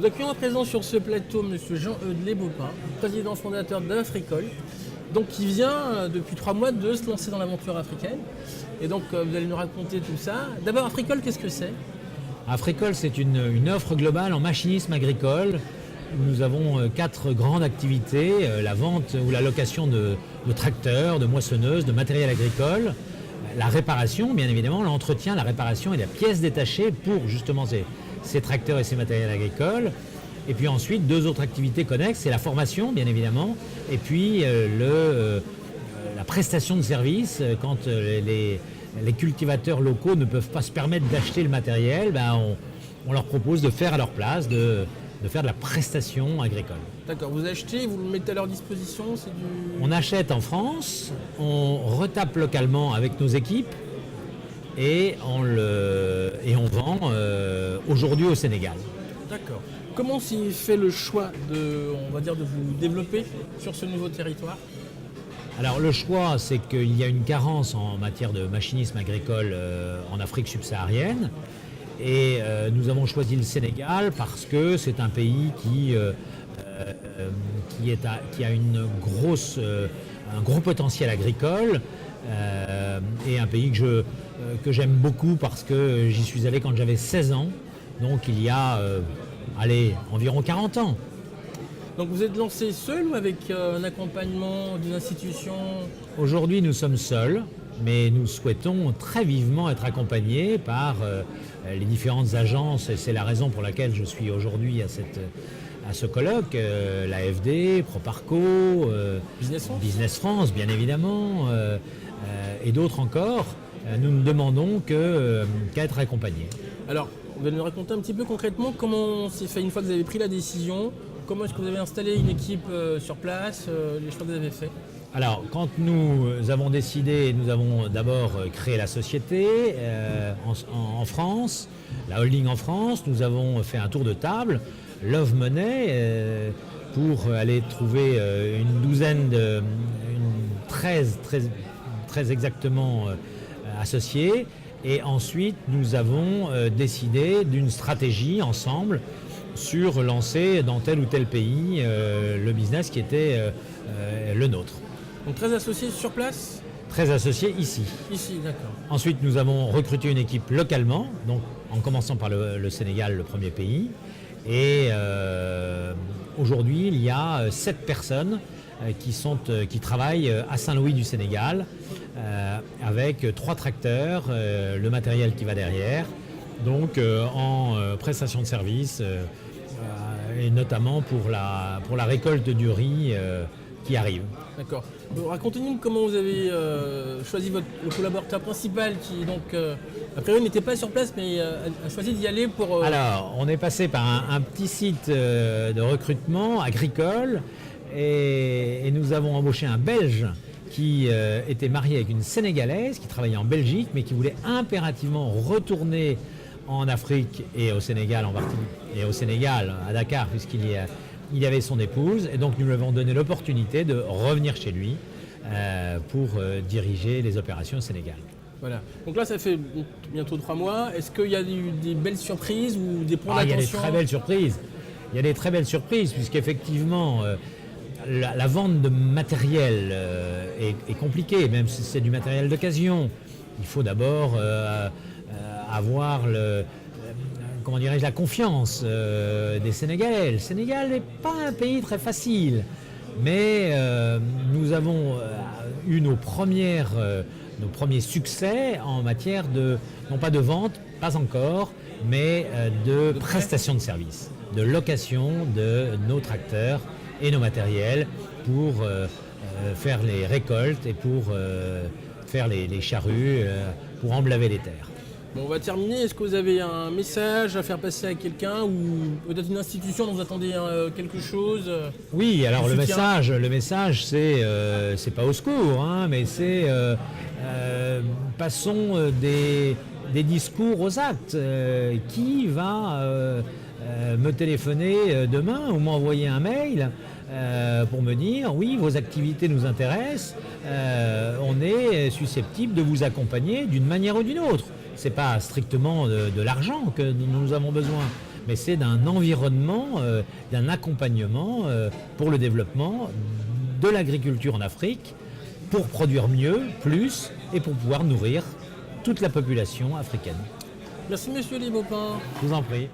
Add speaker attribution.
Speaker 1: Nous accueillons à présent sur ce plateau M. Jean-Eudes Bopin, président fondateur d'Africole, donc qui vient depuis 3 mois de se lancer dans l'aventure africaine. Et donc vous allez nous raconter tout ça. D'abord, Africole, qu'est-ce que c'est?
Speaker 2: Africole, c'est une offre globale en machinisme agricole. Nous avons 4 grandes activités, la vente ou la location de tracteurs, de moissonneuses, de matériel agricole, la réparation, bien évidemment, l'entretien, la réparation et la pièce détachée pour justement ces tracteurs et ces matériels agricoles. Et puis ensuite, 2 autres activités connexes, c'est la formation, bien évidemment, et puis la prestation de services. Quand les cultivateurs locaux ne peuvent pas se permettre d'acheter le matériel, on leur propose de faire à leur place, de faire de la prestation agricole.
Speaker 1: D'accord, vous achetez, vous le mettez à leur disposition,
Speaker 2: On achète en France, on retape localement avec nos équipes et on vend aujourd'hui au Sénégal.
Speaker 1: D'accord. Comment s'il fait le choix de vous développer sur ce nouveau territoire?
Speaker 2: Alors le choix, c'est qu'il y a une carence en matière de machinisme agricole en Afrique subsaharienne. Et nous avons choisi le Sénégal parce que c'est un pays qui a un gros potentiel agricole et un pays que j'aime beaucoup parce que j'y suis allé quand j'avais 16 ans, donc il y a environ 40 ans.
Speaker 1: Donc vous êtes lancé seul ou avec un accompagnement d'une institution?
Speaker 2: Aujourd'hui nous sommes seuls, mais nous souhaitons très vivement être accompagnés par les différentes agences, et c'est la raison pour laquelle je suis aujourd'hui à ce colloque, l'AFD, Proparco, Business France, bien évidemment, et d'autres encore. Nous ne demandons qu'à être accompagnés.
Speaker 1: Alors, vous allez nous raconter un petit peu concrètement comment s'est fait une fois que vous avez pris la décision, comment est-ce que vous avez installé une équipe sur place, les choix que vous avez faits?
Speaker 2: Alors, quand nous avons décidé, nous avons d'abord créé la société en France, la holding en France. Nous avons fait un tour de table, Love Money, pour aller trouver une douzaine, 13 très exactement associés. Et ensuite, nous avons décidé d'une stratégie ensemble sur lancer dans tel ou tel pays le business qui était le nôtre.
Speaker 1: Donc 13 associés sur place?
Speaker 2: 13 associés ici.
Speaker 1: Ici, d'accord.
Speaker 2: Ensuite, nous avons recruté une équipe localement, donc en commençant par le Sénégal, le premier pays. Et aujourd'hui, il y a 7 personnes qui travaillent à Saint-Louis du Sénégal, avec 3 tracteurs, le matériel qui va derrière, donc en prestation de services, et notamment pour la récolte du riz qui arrive.
Speaker 1: D'accord. Racontez-nous comment vous avez choisi le collaborateur principal qui, donc, a priori, n'était pas sur place, mais a choisi d'y aller pour...
Speaker 2: Alors, on est passé par un petit site de recrutement agricole et nous avons embauché un Belge qui était marié avec une Sénégalaise qui travaillait en Belgique, mais qui voulait impérativement retourner en Afrique et au Sénégal en partie, et au Sénégal, à Dakar, puisqu'il y avait son épouse, et donc nous lui avons donné l'opportunité de revenir chez lui pour diriger les opérations au Sénégal.
Speaker 1: Voilà. Donc là, ça fait bientôt 3 mois. Est-ce qu'il y a eu des belles surprises ou des points d'attention?
Speaker 2: Il y a des très belles surprises. Il y a des très belles surprises, puisqu'effectivement, la vente de matériel est compliquée, même si c'est du matériel d'occasion. Il faut d'abord avoir la confiance des Sénégalais. Le Sénégal n'est pas un pays très facile, mais nous avons eu nos premiers succès en matière non pas de vente, pas encore, mais de prestation de services, de location de nos tracteurs et nos matériels pour faire les récoltes et pour faire les charrues, pour emblaver les terres.
Speaker 1: Bon, on va terminer. Est-ce que vous avez un message à faire passer à quelqu'un ou peut-être une institution dont vous attendez quelque chose?
Speaker 2: Oui, alors le message, c'est pas au secours, hein, mais c'est passons des discours aux actes. Qui va me téléphoner demain ou m'envoyer un mail pour me dire oui, vos activités nous intéressent, on est susceptible de vous accompagner d'une manière ou d'une autre. Ce n'est pas strictement de l'argent que nous avons besoin, mais c'est d'un environnement, d'un accompagnement pour le développement de l'agriculture en Afrique, pour produire mieux, plus, et pour pouvoir nourrir toute la population africaine.
Speaker 1: Merci Monsieur Libopin.
Speaker 2: Je vous en prie.